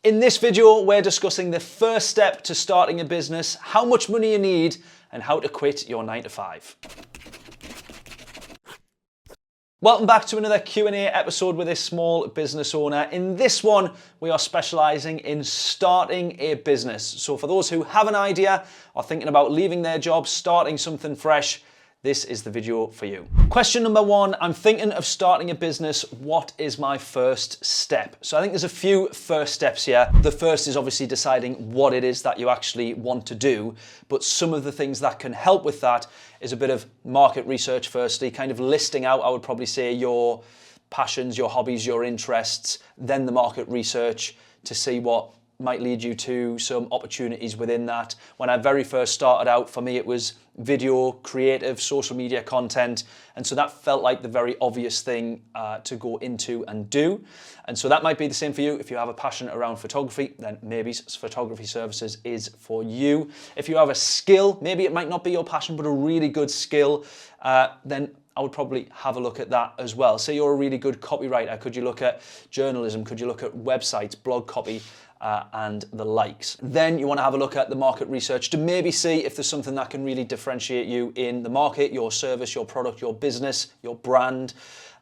In this video, we're discussing the first step to starting a business, how much money you need, and how to quit your 9 to 5. Welcome back to another Q&A episode with a small business owner. In this one, we are specializing in starting a business. So for those who have an idea, are thinking about leaving their job, starting something fresh, this is the video for you. Question number 1, I'm thinking of starting a business. What is my first step? So I think there's a few first steps here. The first is obviously deciding what it is that you actually want to do, but some of the things that can help with that is a bit of market research firstly, kind of listing out, I would probably say, your passions, your hobbies, your interests, then the market research to see what might lead you to some opportunities within that. When I very first started out, for me it was video, creative, social media content, and so that felt like the very obvious thing to go into and do. And so that might be the same for you. If you have a passion around photography, then maybe photography services is for you. If you have a skill, maybe it might not be your passion, but a really good skill, then I would probably have a look at that as well. Say you're a really good copywriter, could you look at journalism? Could you look at websites, blog copy, and the likes? Then you want to have a look at the market research to maybe see if there's something that can really differentiate you in the market, your service, your product, your business, your brand,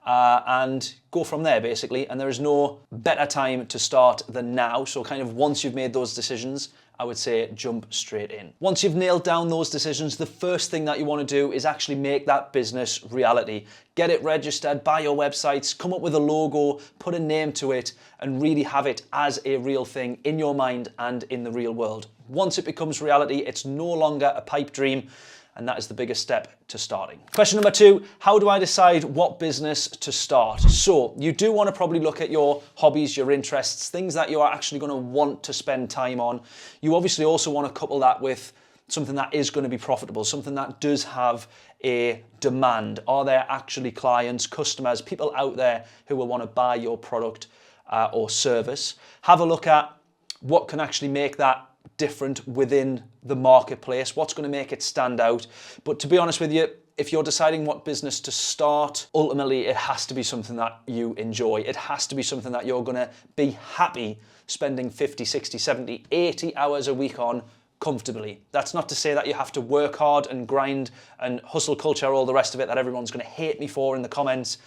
and go from there basically. And there is no better time to start than now. So kind of once you've made those decisions, I would say jump straight in. Once you've nailed down those decisions, the first thing that you want to do is actually make that business reality. Get it registered, buy your websites, come up with a logo, put a name to it, and really have it as a real thing in your mind and in the real world. Once it becomes reality, it's no longer a pipe dream, and that is the biggest step to starting. Question number 2, how do I decide what business to start? So you do want to probably look at your hobbies, your interests, things that you are actually going to want to spend time on. You obviously also want to couple that with something that is going to be profitable, something that does have a demand. Are there actually clients, customers, people out there who will want to buy your product or service? Have a look at what can actually make that different within the marketplace, what's going to make it stand out. But to be honest with you, if you're deciding what business to start, ultimately it has to be something that you enjoy. It has to be something that you're going to be happy spending 50, 60, 70, 80 hours a week on comfortably. That's not to say that you have to work hard and grind and hustle culture, all the rest of it that everyone's going to hate me for in the comments.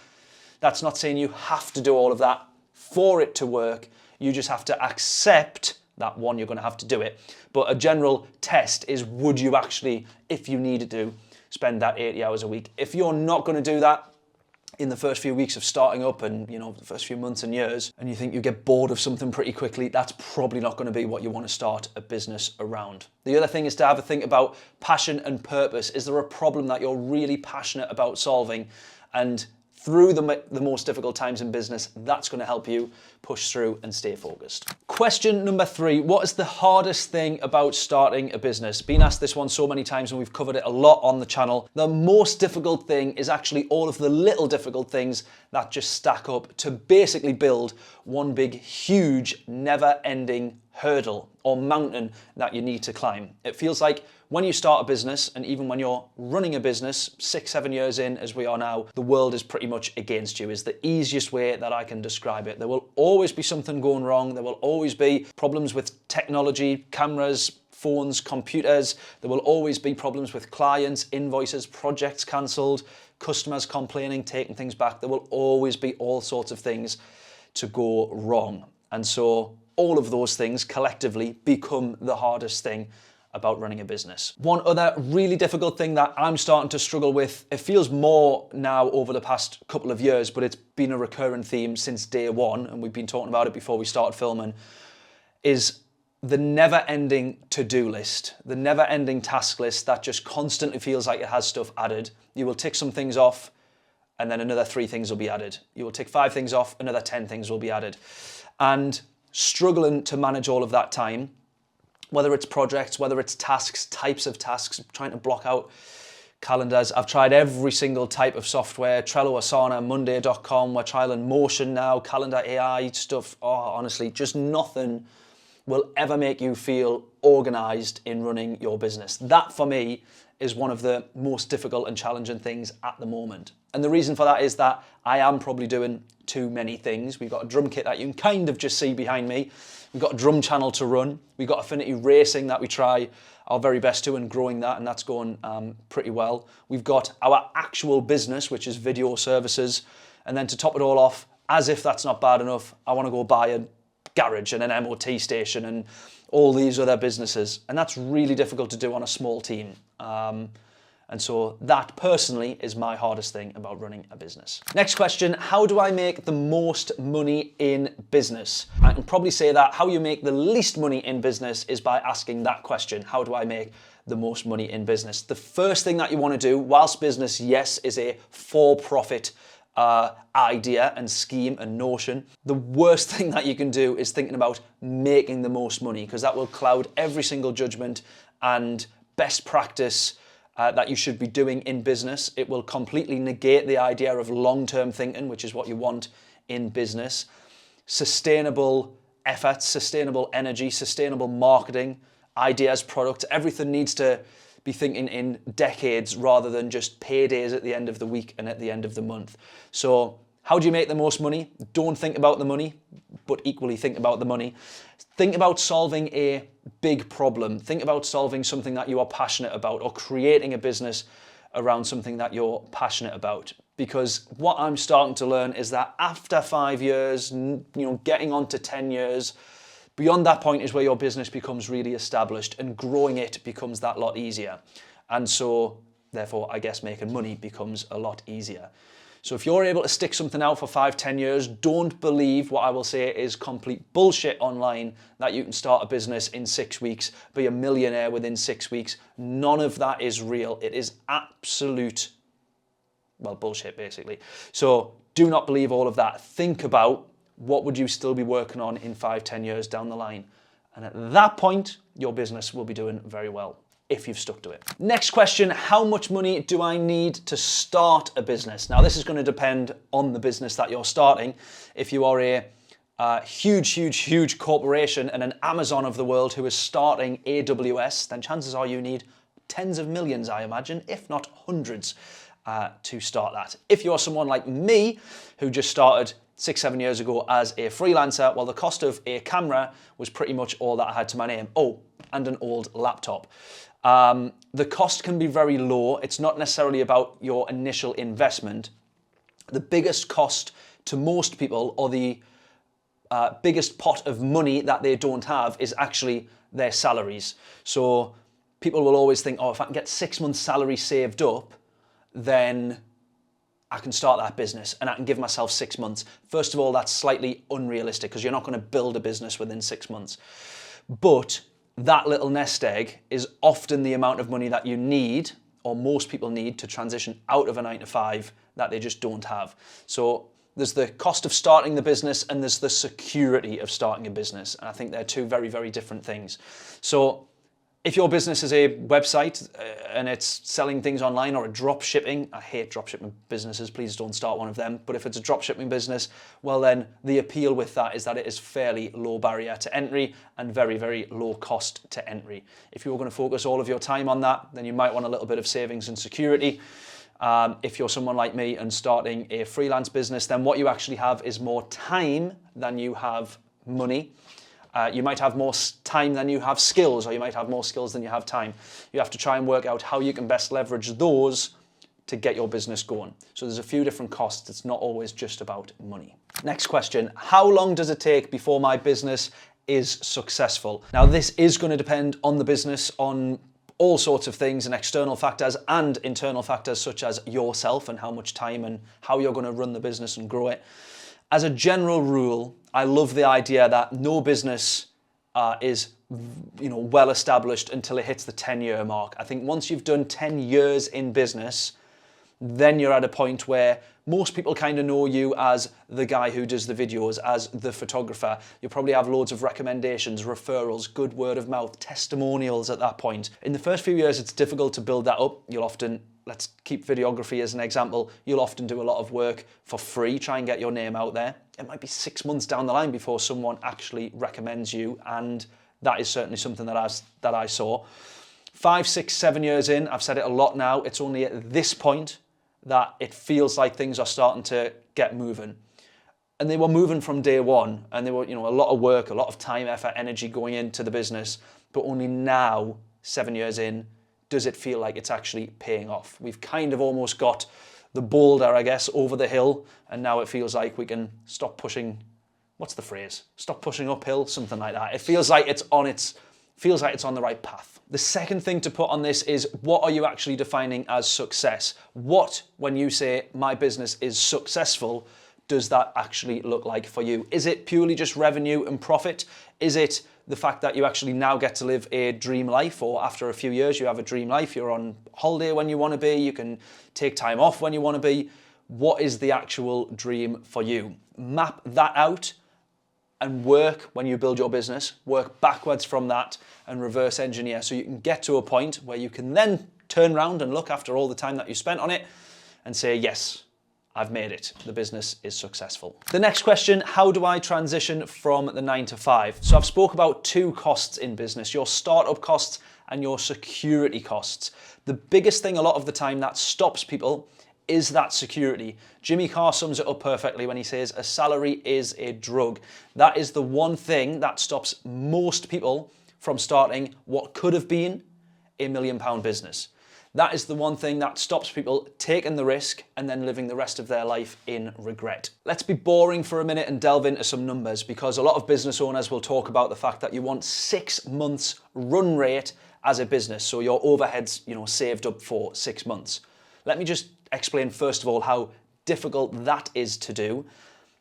That's not saying you have to do all of that for it to work. You just have to accept that one, you're going to have to do it. But a general test is, would you actually, if you needed to, spend that 80 hours a week? If you're not going to do that in the first few weeks of starting up and, you know, the first few months and years, and you think you get bored of something pretty quickly, that's probably not going to be what you want to start a business around. The other thing is to have a think about passion and purpose. Is there a problem that you're really passionate about solving? And through the most difficult times in business, that's going to help you push through and stay focused. Question number 3, what is the hardest thing about starting a business? Been asked this one so many times and we've covered it a lot on the channel. The most difficult thing is actually all of the little difficult things that just stack up to basically build one big, huge, never-ending hurdle or mountain that you need to climb. It feels like when you start a business, and even when you're running a business 6, 7 years in, as we are now, the world is pretty much against you, is the easiest way that I can describe it. There will always be something going wrong. There will always be problems with technology, cameras, phones, computers. There will always be problems with clients, invoices, projects cancelled, customers complaining, taking things back. There will always be all sorts of things to go wrong. And so all of those things collectively become the hardest thing about running a business. One other really difficult thing that I'm starting to struggle with, it feels more now over the past couple of years, but it's been a recurring theme since day one, and we've been talking about it before we started filming, is the never-ending to-do list, the never-ending task list that just constantly feels like it has stuff added. You will tick some things off, and then another 3 things will be added. You will tick 5 things off, another 10 things will be added. And struggling to manage all of that time, whether it's projects, whether it's tasks, types of tasks, trying to block out calendars. I've tried every single type of software, Trello, Asana, Monday.com, we're trialing Motion now, Calendar AI stuff. Oh, honestly, just nothing will ever make you feel organized in running your business. That for me is one of the most difficult and challenging things at the moment. And the reason for that is that I am probably doing too many things. We've got a drum kit that you can kind of just see behind me. We've got a drum channel to run. We've got Affinity Racing that we try our very best to and growing that, and that's going pretty well. We've got our actual business, which is video services. And then to top it all off, as if that's not bad enough, I want to go buy a garage and an MOT station and all these other businesses. And that's really difficult to do on a small team. And so that personally is my hardest thing about running a business. Next question, how do I make the most money in business? I can probably say that how you make the least money in business is by asking that question. How do I make the most money in business? The first thing that you want to do, whilst business, yes, is a for-profit idea and scheme and notion, the worst thing that you can do is thinking about making the most money, because that will cloud every single judgment and best practice that you should be doing in business. It will completely negate the idea of long-term thinking, which is what you want in business. Sustainable efforts, sustainable energy, sustainable marketing, ideas, products, everything needs to be thinking in decades rather than just paydays at the end of the week and at the end of the month. So how do you make the most money? Don't think about the money, but equally think about the money. Think about solving a big problem. Think about solving something that you are passionate about, or creating a business around something that you're passionate about. Because what I'm starting to learn is that after 5 years, getting on to 10 years, beyond that point is where your business becomes really established, and growing it becomes that lot easier. And so, therefore, I guess making money becomes a lot easier. So if you're able to stick something out for 5-10 years, don't believe what I will say is complete bullshit online, that you can start a business in 6 weeks, be a millionaire within 6 weeks. None of that is real. It is absolute, bullshit basically. So do not believe all of that. Think about what would you still be working on in 5-10 years down the line. And at that point, your business will be doing very well, if you've stuck to it. Next question, how much money do I need to start a business? Now, this is going to depend on the business that you're starting. If you are a huge corporation and an Amazon of the world who is starting AWS, then chances are you need tens of millions, I imagine, if not hundreds, to start that. If you're someone like me, who just started 6-7 years ago as a freelancer, well, the cost of a camera was pretty much all that I had to my name. Oh, and an old laptop. The cost can be very low. It's not necessarily about your initial investment. The biggest cost to most people, or the biggest pot of money that they don't have, is actually their salaries. So people will always think, oh, if I can get 6 months' salary saved up, then I can start that business and I can give myself 6 months. First of all, that's slightly unrealistic, because you're not going to build a business within 6 months. But that little nest egg is often the amount of money that you need, or most people need, to transition out of a 9-to-5 that they just don't have. So there's the cost of starting the business, and there's the security of starting a business. And I think they're two very, very different things. So if your business is a website and it's selling things online, or a drop shipping, I hate drop shipping businesses, please don't start one of them. But if it's a drop shipping business, well then the appeal with that is that it is fairly low barrier to entry and very, very low cost to entry. If you're going to focus all of your time on that, then you might want a little bit of savings and security. If you're someone like me and starting a freelance business, then what you actually have is more time than you have money. You might have more time than you have skills, or you might have more skills than you have time. You have to try and work out how you can best leverage those to get your business going. So there's a few different costs. It's not always just about money. Next question, how long does it take before my business is successful? Now, this is going to depend on the business, on all sorts of things, and external factors and internal factors, such as yourself and how much time and how you're going to run the business and grow it. As a general rule, I love the idea that no business is well established until it hits the 10-year mark. I think once you've done 10 years in business, then you're at a point where most people kind of know you as the guy who does the videos, as the photographer. You probably have loads of recommendations, referrals, good word of mouth, testimonials at that point. In the first few years, it's difficult to build that up. You'll often let's keep videography as an example. You'll often do a lot of work for free, try and get your name out there. It might be 6 months down the line before someone actually recommends you, and that is certainly something that I saw. 5, 6, 7 years in, I've said it a lot now, it's only at this point that it feels like things are starting to get moving. And they were moving from day one, and there were, a lot of work, a lot of time, effort, energy going into the business, but only now, 7 years in, does it feel like it's actually paying off. We've kind of almost got the boulder, I guess, over the hill, and now it feels like we can stop pushing, what's the phrase? Stop pushing uphill, something like that. It feels like it's on the right path. The second thing to put on this is, what are you actually defining as success? What, when you say my business is successful, does that actually look like for you? Is it purely just revenue and profit? Is it the fact that you actually now get to live a dream life, or after a few years you have a dream life, you're on holiday when you want to be, you can take time off when you want to be? What is the actual dream for you? Map that out and work, when you build your business, work backwards from that and reverse engineer, so you can get to a point where you can then turn around and look after all the time that you spent on it and say, yes, I've made it. The business is successful. The next question, how do I transition from the 9 to 5? So I've spoke about 2 costs in business, your startup costs and your security costs. The biggest thing a lot of the time that stops people is that security. Jimmy Carr sums it up perfectly when he says a salary is a drug. That is the one thing that stops most people from starting what could have been a £1 million business. That is the one thing that stops people taking the risk and then living the rest of their life in regret. Let's be boring for a minute and delve into some numbers, because a lot of business owners will talk about the fact that you want 6 months run rate as a business. So your overheads, saved up for 6 months. Let me just explain first of all how difficult that is to do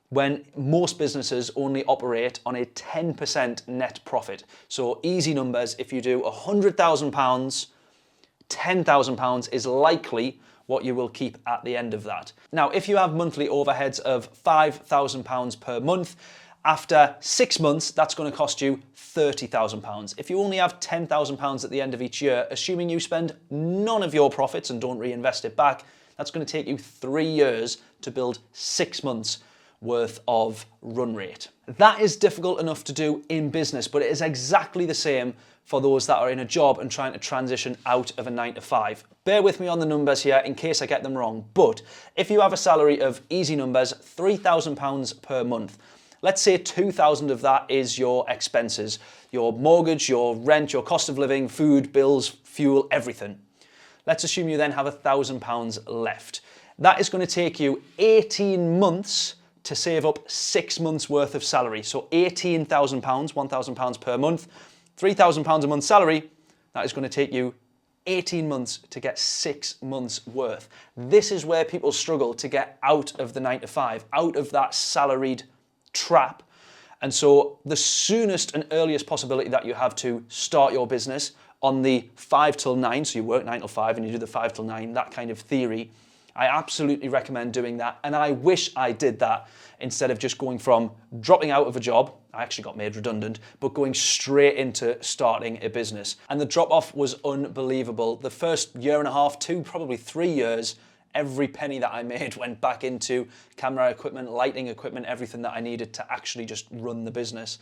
when most businesses only operate on a 10% net profit. So easy numbers, if you do £100,000, £10,000 is likely what you will keep at the end of that. Now, if you have monthly overheads of £5,000 per month, after 6 months, that's going to cost you £30,000. If you only have £10,000 at the end of each year, assuming you spend none of your profits and don't reinvest it back, that's going to take you 3 years to build 6 months worth of run rate. That is difficult enough to do in business, but it is exactly the same for those that are in a job and trying to transition out of a 9 to 5. Bear with me on the numbers here in case I get them wrong, but if you have a salary of, easy numbers, £3,000 per month, let's say 2,000 of that is your expenses, your mortgage, your rent, your cost of living, food, bills, fuel, everything. Let's assume you then have £1,000 left. That is going to take you 18 months to save up 6 months worth of salary. So £18,000, £1,000 per month, £3,000 a month salary, that is going to take you 18 months to get 6 months worth. This is where people struggle to get out of the 9 to 5, out of that salaried trap. And so the soonest and earliest possibility that you have to start your business on the 5 till 9, so you work 9 till 5 and you do the 5 till 9, that kind of theory, I absolutely recommend doing that. And I wish I did that instead of just going from dropping out of a job, I actually got made redundant, but going straight into starting a business. And the drop off was unbelievable. The first year and a half, 2, probably 3 years, every penny that I made went back into camera equipment, lighting equipment, everything that I needed to actually just run the business.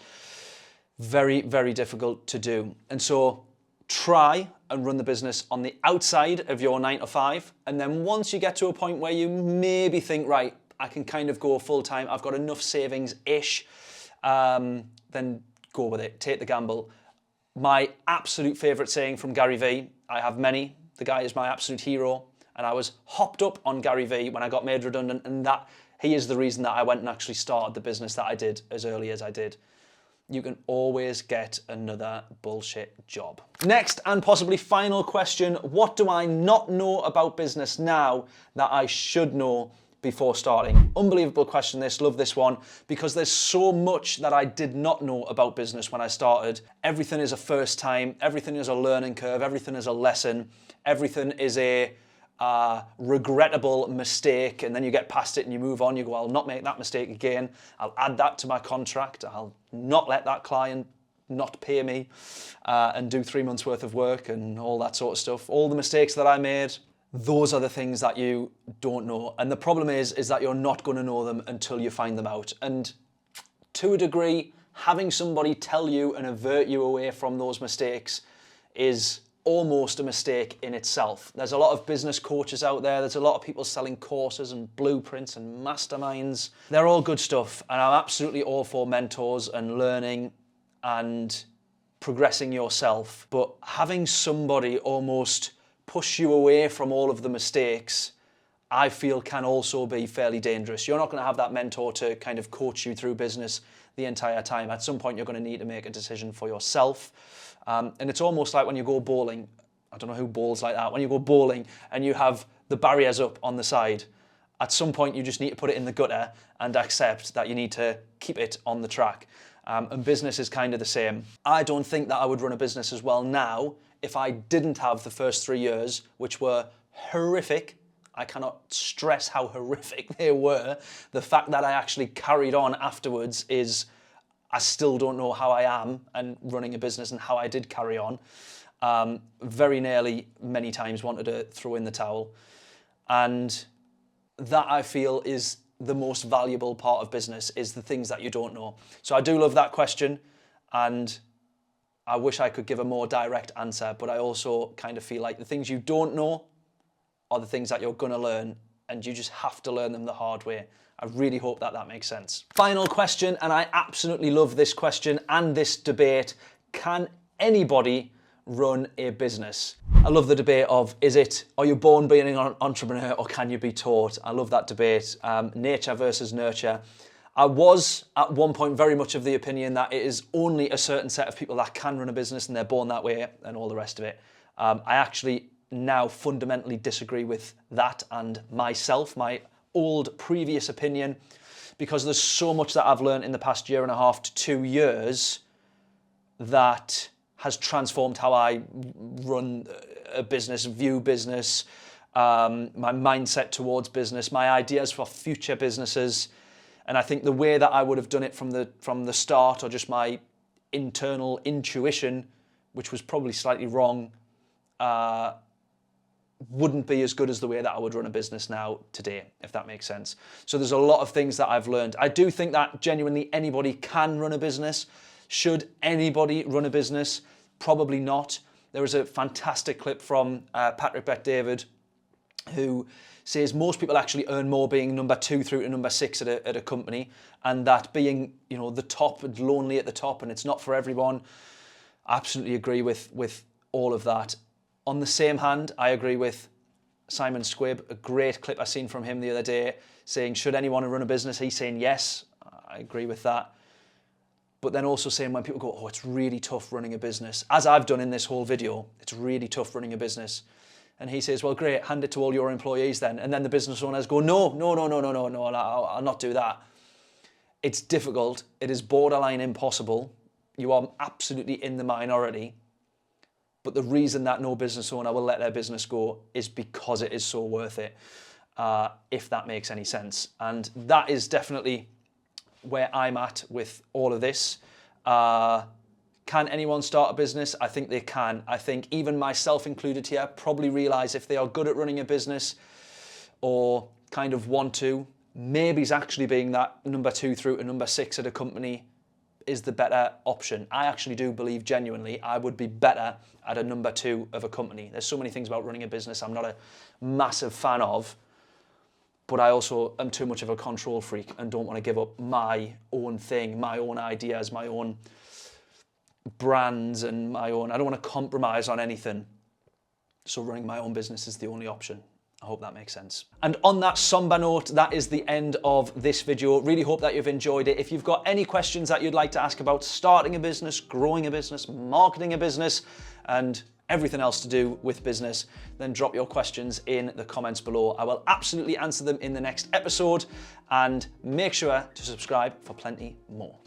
Very, very difficult to do. And so try and run the business on the outside of your 9 to 5. And then once you get to a point where you maybe think, right, I can kind of go full time, I've got enough savings-ish, then go with it, take the gamble. My absolute favorite saying from Gary Vee, I have many, the guy is my absolute hero, and I was hopped up on Gary Vee when I got made redundant, and that he is the reason that I went and actually started the business that I did as early as I did. You can always get another bullshit job. Next, and possibly final question, what do I not know about business now that I should know before starting? Unbelievable question this, love this one, because there's so much that I did not know about business when I started. Everything is a first time, everything is a learning curve, everything is a lesson, everything is a regrettable mistake, and then you get past it and you move on, you go, I'll not make that mistake again, I'll add that to my contract, I'll not let that client not pay me and do 3 months worth of work and all that sort of stuff. All the mistakes that I made, Those are the things that you don't know. And the problem is that you're not going to know them until you find them out. And to a degree, having somebody tell you and avert you away from those mistakes is almost a mistake in itself. There's a lot of business coaches out there. There's a lot of people selling courses and blueprints and masterminds. They're all good stuff. And I'm absolutely all for mentors and learning and progressing yourself. But having somebody almost push you away from all of the mistakes, I feel can also be fairly dangerous. You're not going to have that mentor to kind of coach you through business the entire time. At some point, you're going to need to make a decision for yourself. And it's almost like when you go bowling. I don't know who bowls like that. When you go bowling and you have the barriers up on the side, at some point, you just need to put it in the gutter and accept that you need to keep it on the track. And business is kind of the same. I don't think that I would run a business as well now if I didn't have the first 3 years, which were horrific. I cannot stress how horrific they were. The fact that I actually carried on afterwards is, I still don't know how I am and running a business and how I did carry on. Very nearly many times wanted to throw in the towel. And that, I feel, is the most valuable part of business, is the things that you don't know. So I do love that question, and I wish I could give a more direct answer, but I also kind of feel like the things you don't know are the things that you're going to learn, and you just have to learn them the hard way. I really hope that that makes sense. Final question, and I absolutely love this question and this debate. Can anybody run a business? I love the debate of, are you born being an entrepreneur or can you be taught? I love that debate, nature versus nurture. I was at one point very much of the opinion that it is only a certain set of people that can run a business and they're born that way and all the rest of it. I actually now fundamentally disagree with that and myself, my old previous opinion, because there's so much that I've learned in the past 1.5 to 2 years that has transformed how I run a business, view business, my mindset towards business, my ideas for future businesses. And I think the way that I would have done it from the start, or just my internal intuition, which was probably slightly wrong, wouldn't be as good as the way that I would run a business now today, if that makes sense. So there's a lot of things that I've learned. I do think that genuinely anybody can run a business. Should anybody run a business? Probably not. There is a fantastic clip from Patrick Bet-David, who says most people actually earn more being number 2 through to number 6 at a company, and that being, the top and lonely at the top and it's not for everyone. I absolutely agree with all of that. On the same hand, I agree with Simon Squibb, a great clip I seen from him the other day, saying, should anyone run a business? He's saying yes. I agree with that. But then also saying, when people go, oh, it's really tough running a business, as I've done in this whole video, it's really tough running a business. And he says, well, great, hand it to all your employees then. And then the business owners go, no, I'll not do that. It's difficult. It is borderline impossible. You are absolutely in the minority. But the reason that no business owner will let their business go is because it is so worth it, if that makes any sense. And that is definitely where I'm at with all of this. Can anyone start a business? I think they can. I think even myself included here probably realize if they are good at running a business or kind of want to, maybe actually being that number 2 through to number 6 at a company is the better option. I actually do believe genuinely I would be better at a number 2 of a company. There's so many things about running a business I'm not a massive fan of, but I also am too much of a control freak and don't want to give up my own thing, my own ideas, my own brands and I don't want to compromise on anything. So running my own business is the only option. I hope that makes sense. And on that somber note, that is the end of this video. Really hope that you've enjoyed it. If you've got any questions that you'd like to ask about starting a business, growing a business, marketing a business, and everything else to do with business, then drop your questions in the comments below. I will absolutely answer them in the next episode, and make sure to subscribe for plenty more.